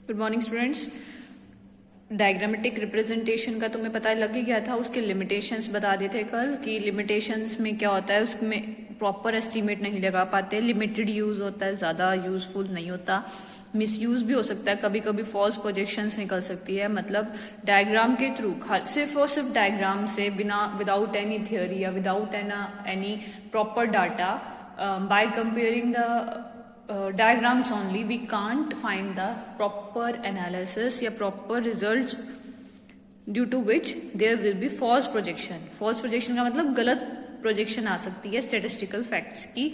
Good morning students. Diagrammatic representation का तुम्हें पता लग ही गया था, उसके लिमिटेशंस बता दिए थे कल कि लिमिटेशंस में क्या होता है, उसमें प्रॉपर एस्टीमेट नहीं लगा पाते, लिमिटेड यूज होता है, ज्यादा यूजफुल नहीं होता, मिसयूज भी हो सकता है, कभी कभी फॉल्स प्रोजेक्शंस निकल सकती है। मतलब डायग्राम के थ्रू सिर्फ और सिर्फ डायग्राम से बिना विदाउट एनी थियोरी या without any proper data by comparing the diagrams only we can't find the proper analysis या proper results due to which there will be false projection। false projection का मतलब गलत projection आ सकती है statistical facts की,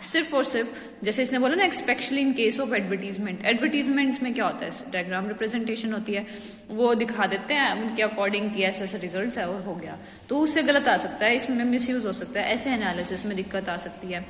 सिर्फ और सिर्फ जैसे इसने बोला ना, specially in case of advertisement. Advertisements में क्या होता है, डायग्राम रिप्रेजेंटेशन होती है, वो दिखा देते हैं उनके अकॉर्डिंग कि ऐसे ऐसे रिजल्ट है और हो गया, तो उससे गलत आ सकता है, इसमें मिसयूज हो सकता है, ऐसे एनालिसिस में दिक्कत आ सकती है।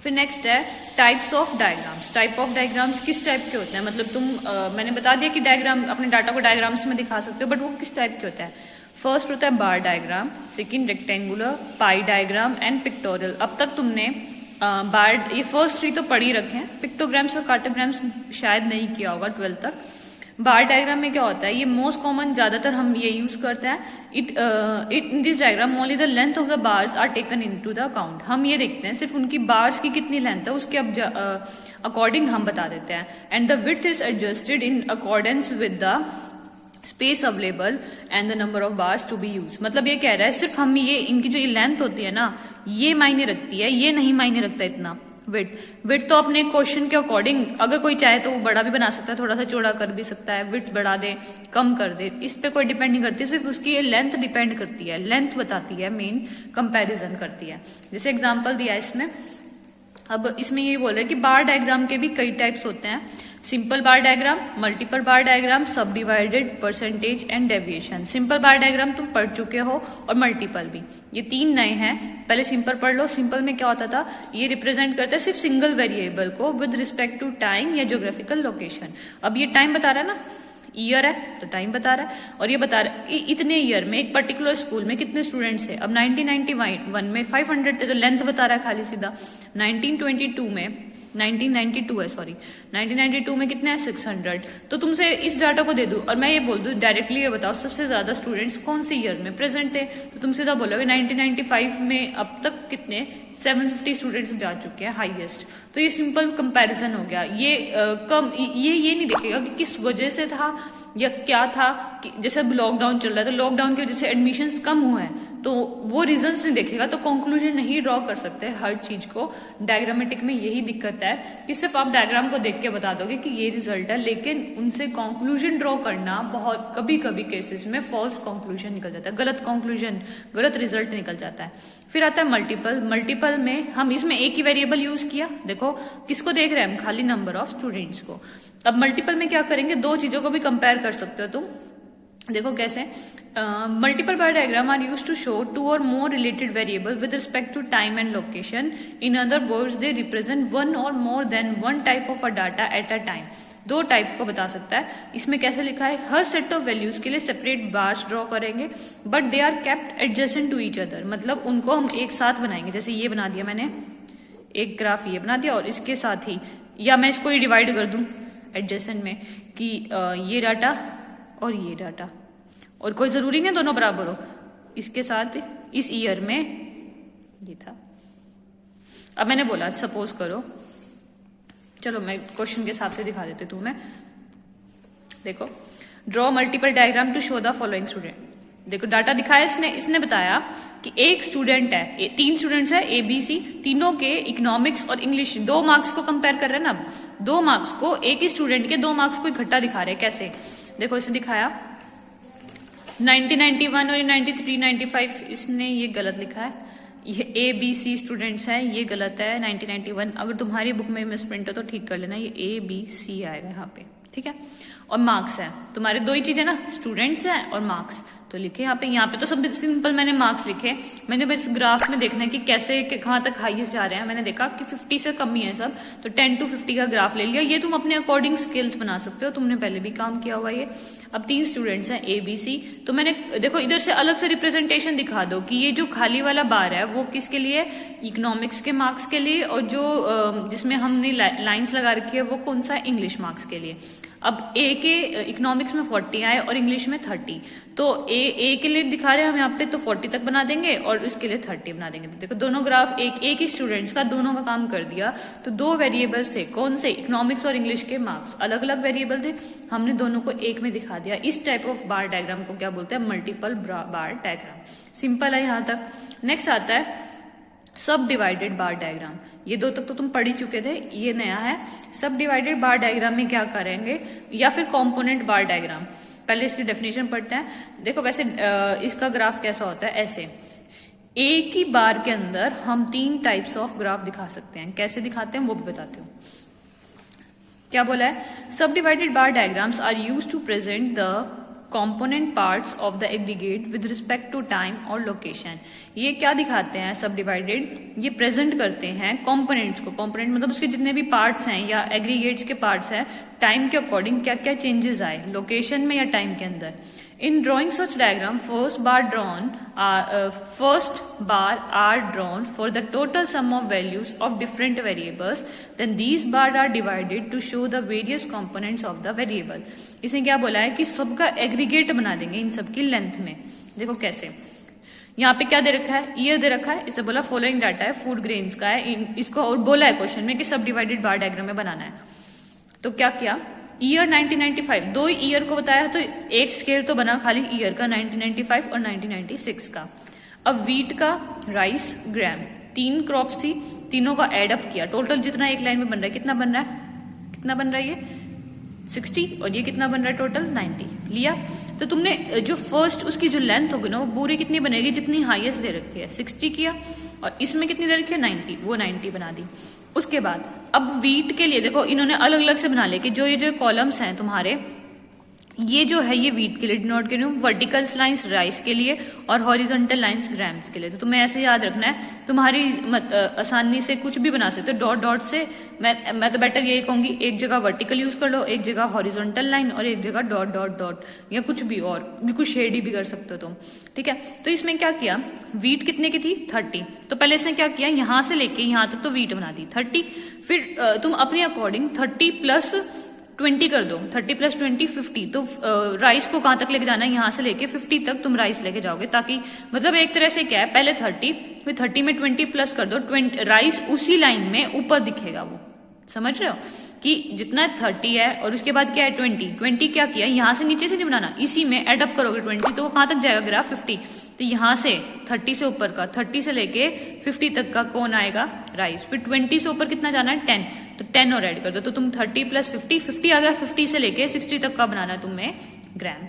फिर नेक्स्ट है types of diagrams. Type of diagrams किस टाइप के होते हैं, मतलब मैंने बता दिया कि डायग्राम अपने डाटा को डायग्राम्स में दिखा सकते हो, बट वो किस टाइप के होता है। फर्स्ट होता है bar diagram, second rectangular, pie diagram and pictorial. अब तक तुमने बार ये फर्स्ट थ्री तो पढ़ ही रखे हैं, पिक्टोग्राम्स और कार्टोग्राम्स शायद नहीं किया होगा 12th तक। बार डायग्राम में क्या होता है, ये मोस्ट कॉमन, ज्यादातर हम ये यूज करते हैं। It in this diagram only the length of the bars are taken into the account. हम ये देखते हैं सिर्फ उनकी बार्स की कितनी लेंथ है, उसके अकॉर्डिंग हम बता देते हैं। And the width is adjusted in accordance with the space available and the number of bars to be use. मतलब ये कह रहा है सिर्फ हम ये इनकी जो लेंथ होती है ना, ये मायने रखती है, ये नहीं मायने रखता इतना। विड्थ तो अपने क्वेश्चन के अकॉर्डिंग, अगर कोई चाहे तो वो बड़ा भी बना सकता है, थोड़ा सा चौड़ा कर भी सकता है, विड्थ बढ़ा दे कम कर दे, इस पे कोई डिपेंड नहीं करती, सिर्फ उसकी ये लेंथ डिपेंड करती है, लेंथ बताती है, मेन कंपैरिजन करती है। जैसे एग्जांपल दिया है इसमें, अब इसमें ये बोल रहे हैं कि बार डायग्राम के भी कई टाइप्स होते हैं। सिंपल बार डायग्राम, मल्टीपल बार डायग्राम, सब divided, percentage and deviation. Simple bar diagram तुम पढ़ चुके हो और मल्टीपल भी, ये तीन नए हैं। पहले सिंपल पढ़ लो। सिंपल में क्या होता था, ये रिप्रेजेंट करता है सिर्फ सिंगल वेरिएबल को विद रिस्पेक्ट टू टाइम या ज्योग्राफिकल लोकेशन। अब ये टाइम बता रहा है ना, ईयर है तो टाइम बता रहा है, और ये बता रहा है इतने ईयर में एक पर्टिकुलर स्कूल में कितने स्टूडेंट्स है। अब 1991 में 500 थे, तो लेंथ बता रहा है खाली सीधा। 1992 में 1992 है, सॉरी 1992 में कितने हैं 600। तो तुमसे इस डाटा को दे दूं और मैं ये बोल दूं डायरेक्टली, ये बताओ सबसे ज्यादा स्टूडेंट्स कौन से ईयर में प्रेजेंट थे, तो तुम सीधा बोलोगे 1995 में अब तक कितने 750 स्टूडेंट्स जा चुके हैं हाईएस्ट। तो ये सिंपल कंपैरिजन हो गया। ये ये नहीं देखेगा कि किस वजह से था या क्या था, कि जैसे अब लॉकडाउन चल रहा है तो लॉकडाउन की वजह से एडमिशंस कम हुए हैं, तो वो रीजंस नहीं देखेगा, तो कंक्लूजन नहीं ड्रॉ कर सकते हर चीज को। डायग्रामेटिक में यही दिक्कत है कि सिर्फ आप डायग्राम को देख के बता दोगे कि ये रिजल्ट है, लेकिन उनसे कंक्लूजन ड्रॉ करना बहुत कभी कभी केसेस में फॉल्स कंक्लूजन निकल जाता है, गलत कंक्लूजन, गलत रिजल्ट निकल जाता है। फिर आता है मल्टीपल। मल्टीपल में हम इसमें एक ही वेरिएबल यूज किया, देखो किसको देख रहे हैं हम, खाली नंबर ऑफ स्टूडेंट्स को। अब मल्टीपल में क्या करेंगे, दो चीजों को भी कंपेयर कर सकते हो तुम, देखो कैसे। Multiple bar diagram are use to show two or more related variable with respect to time and location. In other words they represent one or more than one type of a data at a time. दो type को बता सकता है। इसमें कैसे लिखा है, हर set of values के लिए सेपरेट बार्स ड्रॉ करेंगे but they are kept adjacent to each other. मतलब उनको हम एक साथ बनाएंगे, जैसे ये बना दिया मैंने, एक ग्राफ ये बना दिया और इसके साथ ही, या मैं इसको ही डिवाइड कर दूं एडजेसेंट में कि ये डाटा और ये डाटा, और कोई जरूरी नहीं दोनों बराबर हो, इसके साथ इस ईयर में ये था। अब मैंने बोला सपोज करो, चलो मैं क्वेश्चन के हिसाब से दिखा देती हूँ तुम्हें। देखो, draw multiple diagram to show the following student. देखो डाटा दिखाया इसने बताया कि एक स्टूडेंट है, तीन स्टूडेंट्स है ए बी सी, तीनों के इकोनॉमिक्स और इंग्लिश 2 मार्क्स को कंपेयर कर रहे हैं ना। अब 2 मार्क्स को, एक ही स्टूडेंट के 2 मार्क्स को इकट्ठा दिखा रहे हैं। कैसे, देखो इसे दिखाया 1991 और 93 95, इसने ये गलत लिखा है, ये ए बी सी स्टूडेंट्स है, ये गलत है 1991। अगर तुम्हारी बुक में मिसप्रिंट हो तो ठीक कर लेना, ये ए बी सी आएगा यहाँ पे, ठीक है। और मार्क्स है, तुम्हारे दो ही चीजें ना, स्टूडेंट्स है और मार्क्स, तो लिखे यहाँ पे तो सब सिंपल मैंने मार्क्स लिखे। मैंने बस ग्राफ में देखना है कि कैसे कहाँ तक हाईएस्ट जा रहे हैं। मैंने देखा कि 50 से कम ही है सब, तो 10 to 50 का ग्राफ ले लिया। ये तुम अपने अकॉर्डिंग स्किल्स बना सकते हो, तुमने पहले भी काम किया हुआ ये। अब 3 स्टूडेंट्स हैं ए बी सी, तो मैंने देखो इधर से अलग से रिप्रेजेंटेशन दिखा दो कि ये जो खाली वाला बार है वो किसके लिए, इकोनॉमिक्स के मार्क्स के लिए, और जो जिसमें हमने लाइन्स लगा रखी है वो कौन सा, इंग्लिश मार्क्स के लिए। अब ए के इकोनॉमिक्स में 40 आए और इंग्लिश में 30, तो ए के लिए दिखा रहे हैं हम यहाँ पे, तो 40 तक बना देंगे और इसके लिए 30 बना देंगे। तो देखो दोनों ग्राफ एक ही स्टूडेंट्स का दोनों का काम कर दिया। तो दो वेरिएबल्स थे, कौन से, इकोनॉमिक्स और इंग्लिश के मार्क्स अलग अलग वेरिएबल थे, हमने दोनों को एक में दिखा दिया। इस टाइप ऑफ बार डायग्राम को क्या बोलते हैं, मल्टीपल बार डायग्राम। सिंपल है यहाँ तक। नेक्स्ट आता है सब डिवाइडेड बार डायग्राम। ये दो तक तो तुम पढ़ ही चुके थे, ये नया है। सब डिवाइडेड बार डायग्राम में क्या करेंगे, या फिर कंपोनेंट बार डायग्राम। पहले इसकी डेफिनेशन पढ़ते हैं। देखो वैसे इसका ग्राफ कैसा होता है, ऐसे एक ही बार के अंदर हम 3 टाइप्स ऑफ ग्राफ दिखा सकते हैं। कैसे दिखाते हैं वो भी बताते हूँ। क्या बोला है, सब divided bar diagrams are used to present the component parts of the aggregate with respect to time और location। ये क्या दिखाते हैं सब डिवाइडेड, ये प्रेजेंट करते हैं कंपोनेंट्स को। कंपोनेंट मतलब उसके जितने भी पार्ट्स हैं या एग्रीगेट्स के पार्ट्स हैं, टाइम के अकॉर्डिंग क्या क्या चेंजेस आए लोकेशन में या टाइम के अंदर। In drawing such diagram, first bar are drawn for the total sum of values of different variables. Then these bars are divided to show the various components of the variable. इसने क्या बोला है कि सबका aggregate बना देंगे इन सब की लेंथ में। देखो कैसे, यहाँ पे क्या दे रखा है, ईयर दे रखा है, इसे बोला फॉलोइंग डाटा है, फूड ग्रेन्स का है। इसको और बोला है क्वेश्चन में कि सब डिवाइडेड बार डायग्राम में बनाना है। तो क्या किया, ईयर 1995, 2 ईयर को बताया, तो एक स्केल तो बना खाली ईयर का 1995 और 1996 का। अब वीट का, राइस, ग्राम, 3 क्रॉप्स थी, तीनों का एड अप किया, टोटल जितना एक लाइन में बन रहा है, कितना बन रहा है, कितना बन रहा है ये 60, और ये कितना बन रहा है टोटल 90 लिया। तो तुमने जो फर्स्ट उसकी जो लेंथ होगी ना वो पूरी कितनी बनेगी, जितनी हाईएस्ट दे रखी है 60 किया, और इसमें कितनी दे रखी है 90, वो 90 बना दी। उसके बाद अब वीट के लिए देखो इन्होंने अलग अलग से बना लिया कि जो ये जो कॉलम्स हैं तुम्हारे, ये जो है ये वीट के लिए डिनोट कर रही हूँ, वर्टिकल लाइंस राइस के लिए और हॉरिजॉन्टल लाइंस ग्राम्स के लिए। तो तुम्हें ऐसे याद रखना है, तुम्हारी आसानी से कुछ भी बना सकते हो डॉट डॉट से। मैं तो बेटर यही कहूंगी, एक जगह वर्टिकल यूज कर लो, एक जगह हॉरिजॉन्टल लाइन और एक जगह डॉट डॉट डॉट, या कुछ भी और बिल्कुल शेडी भी कर सकते हो तुम। ठीक है, तो इसमें क्या किया, वीट कितने की थी 30, तो पहले इसने क्या किया, यहां से लेके यहां तक तो वीट बना दी 30। फिर तुम अपने अकॉर्डिंग 30 प्लस 20 कर दो, 30 प्लस 20 50। तो राइस को कहां तक लेके जाना है, यहां से लेके 50 तक तुम राइस लेके जाओगे, ताकि मतलब एक तरह से क्या है, पहले 30 फिर 30 में 20 प्लस कर दो, 20 राइस उसी लाइन में ऊपर दिखेगा। वो समझ रहे हो कि जितना 30 है और उसके बाद क्या है 20 क्या किया, यहां से नीचे से नहीं बनाना, इसी में एड अप करोगे 20, तो वो कहां तक जाएगा ग्राफ 50। तो यहां से 30 से ऊपर का, 30 से लेके 50 तक का कौन आएगा, राइस। फिर 20 से ऊपर कितना जाना है 10, तो 10 और ऐड कर दो, तो तुम 30 प्लस 50 आ गया। 50 से लेके 60 तक का बनाना है तुम्हें ग्राम।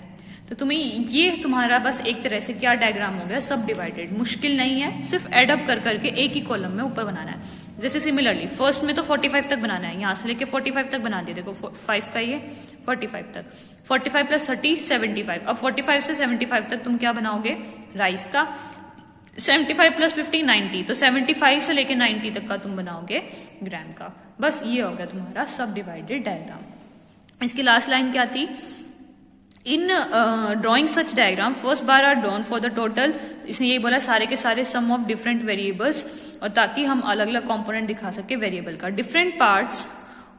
तो तुम्हें ये तुम्हारा बस एक तरह से क्या डायग्राम हो गया, सब डिवाइडेड। मुश्किल नहीं है, सिर्फ एड अप कर करके एक ही कॉलम में ऊपर बनाना है। जैसे सिमिलरली फर्स्ट में तो 45 तक बनाना है, यहां से लेके 45 तक बना दिया। देखो 5 का ये 45 तक, 45 प्लस 30 75। अब 45 से 75 तक तुम क्या बनाओगे, राइस का। 75 प्लस 50 90, तो 75 से लेके 90 तक का तुम बनाओगे ग्राम का। बस ये हो गया तुम्हारा सब डिवाइडेड डायग्राम। इसकी लास्ट लाइन क्या थी, in drawing such diagram first bar are drawn for the total, इसने यही बोला सारे के सारे सम ऑफ डिफरेंट वेरिएबल्स, और ताकि हम अलग अलग कंपोनेंट दिखा सके वेरिएबल का। Different parts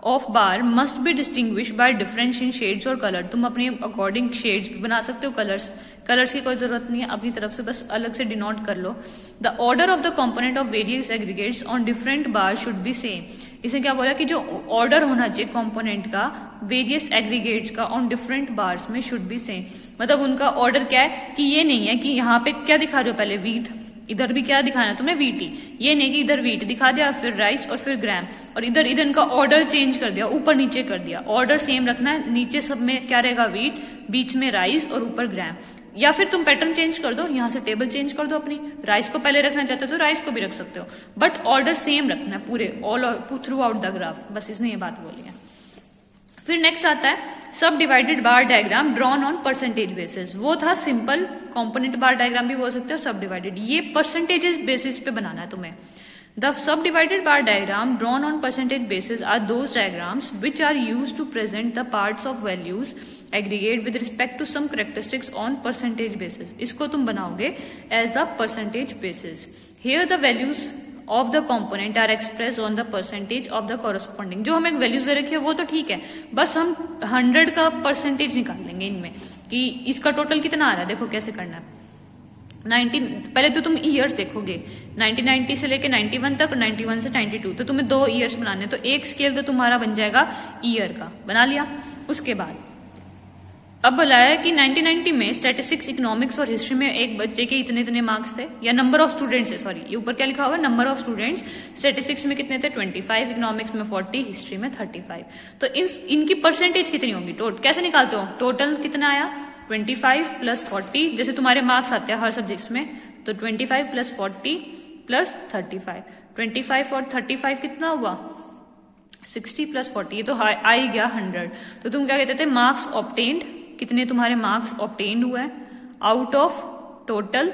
of bar must be distinguish bye difference in shades और कलर। तुम अपने अकॉर्डिंग शेड्स भी बना सकते हो, कलर्स की कोई जरूरत नहीं है अपनी तरफ से, बस अलग से डिनोट कर लो। The order of the component of various aggregates on different bar should be same. इसने क्या बोला कि जो ऑर्डर होना चाहिए कंपोनेंट का वेरियस एग्रीगेट्स का ऑन डिफरेंट बार्स में शुड बी सेम। मतलब उनका ऑर्डर क्या है कि ये नहीं है कि यहाँ पे क्या दिखा रहे हो, पहले वीट, इधर भी क्या दिखाना है तुम्हें, वीट ही। ये नहीं कि इधर वीट दिखा दिया फिर राइस और फिर ग्राम, और इधर इनका ऑर्डर चेंज कर दिया, ऊपर नीचे कर दिया। ऑर्डर सेम रखना है, नीचे सब में क्या रहेगा वीट, बीच में राइस और ऊपर ग्राम। या फिर तुम पैटर्न चेंज कर दो, यहां से टेबल चेंज कर दो अपनी, राइस को पहले रखना चाहते हो तो राइस को भी रख सकते हो, बट ऑर्डर सेम रखना है पूरे all through out the graph. बस इसने ये बात बोली है। फिर नेक्स्ट आता है सब divided bar diagram drawn on percentage basis. वो था सिंपल कंपोनेंट बार डायग्राम भी बोल सकते हो सब डिवाइडेड, ये परसेंटेज बेसिस पे बनाना है तुम्हें। The subdivided bar diagram drawn on percentage basis are those diagrams which are used to present the parts of values aggregate with respect to some characteristics on percentage basis. इसको तुम बनाओगे as a percentage basis. Here the values of the component are express on the percentage of the corresponding. जो हम एक values दे रखी है वो तो ठीक है, बस हम 100 का परसेंटेज निकाल लेंगे इनमें कि इसका टोटल कितना आ रहा है। देखो कैसे करना है। 19 पहले तो तुम ईयर्स देखोगे, 1990 से लेके 91 तक और 91 से 92, तो तुम्हें 2 ईयर्स बनाने, तो एक स्केल तो तुम्हारा बन जाएगा ईयर का, बना लिया। उसके बाद अब बोला है कि 1990 में स्टैटिस्टिक्स, इकोनॉमिक्स और हिस्ट्री में एक बच्चे के इतने इतने मार्क्स थे, या नंबर ऑफ स्टूडेंट्स है, सॉरी ये ऊपर क्या लिखा हुआ है, नंबर ऑफ स्टूडेंट्स। स्टैटिस्टिक्स में कितने थे 25, इकोनॉमिक्स में 40, हिस्ट्री में 35। तो इनकी परसेंटेज कितनी होगी, कैसे निकालते हो, टोटल कितना आया 25 प्लस 40, जैसे तुम्हारे मार्क्स आते हैं हर सब्जेक्ट्स में, तो 25 प्लस 40 प्लस 35, 25 और 35 कितना हुआ 60 प्लस 40, ये तो आ ही गया 100। तो तुम क्या कहते थे, मार्क्स ऑब्टेन्ड, कितने तुम्हारे मार्क्स ऑब्टेन्ड हुए आउट ऑफ टोटल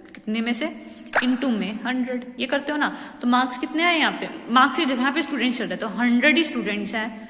कितने में से, इनटू में 100, ये करते हो ना। तो मार्क्स कितने आए यहाँ पे, मार्क्स की जगह पे स्टूडेंट्स चल रहे, तो 100 ही स्टूडेंट्स हैं,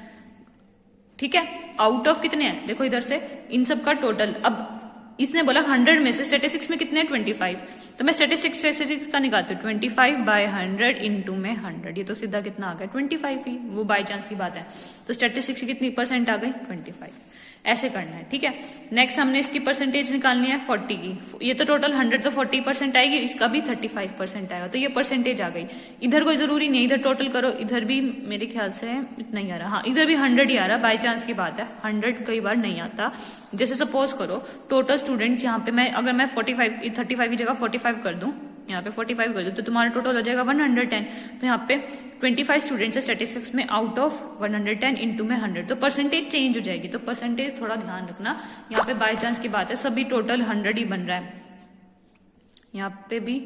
ठीक है। आउट ऑफ कितने हैं, देखो इधर से इन सब का टोटल। अब इसने बोला 100 में से स्टैटिस्टिक्स में कितने हैं 25, तो मैं स्टैटिस्टिक्स का निकालती हूँ 25 बाय 100 इंटू में 100, ये तो सीधा कितना आ गया 25 ही, वो बाय चांस की बात है। तो स्टैटिस्टिक्स की कितनी परसेंट आ गई 25, ऐसे करना है, ठीक है। नेक्स्ट हमने इसकी परसेंटेज निकालनी है 40 की, ये तो टोटल 100 तो 40% आएगी, इसका भी 35% आएगा, तो ये परसेंटेज आ गई। इधर कोई जरूरी नहीं, इधर टोटल करो, इधर भी मेरे ख्याल से इतना ही आ रहा, हाँ इधर भी 100 ही आ रहा, बाई चांस की बात है, 100 कई बार नहीं आता। जैसे सपोज करो टोटल स्टूडेंट्स यहाँ पे मैं अगर मैं 35 की जगह 45 कर दूं, यहाँ पे 45 कर दो, तो तुम्हारा टोटल हो जाएगा 110। तो यहाँ पे 25 स्टूडेंट्स है स्टैटिस्टिक्स में, आउट ऑफ 110 इंटू में 100, तो परसेंटेज चेंज हो जाएगी। तो परसेंटेज थोड़ा ध्यान रखना, यहाँ पे बाय चांस की बात है, सभी टोटल 100 ही बन रहा है, यहाँ पे भी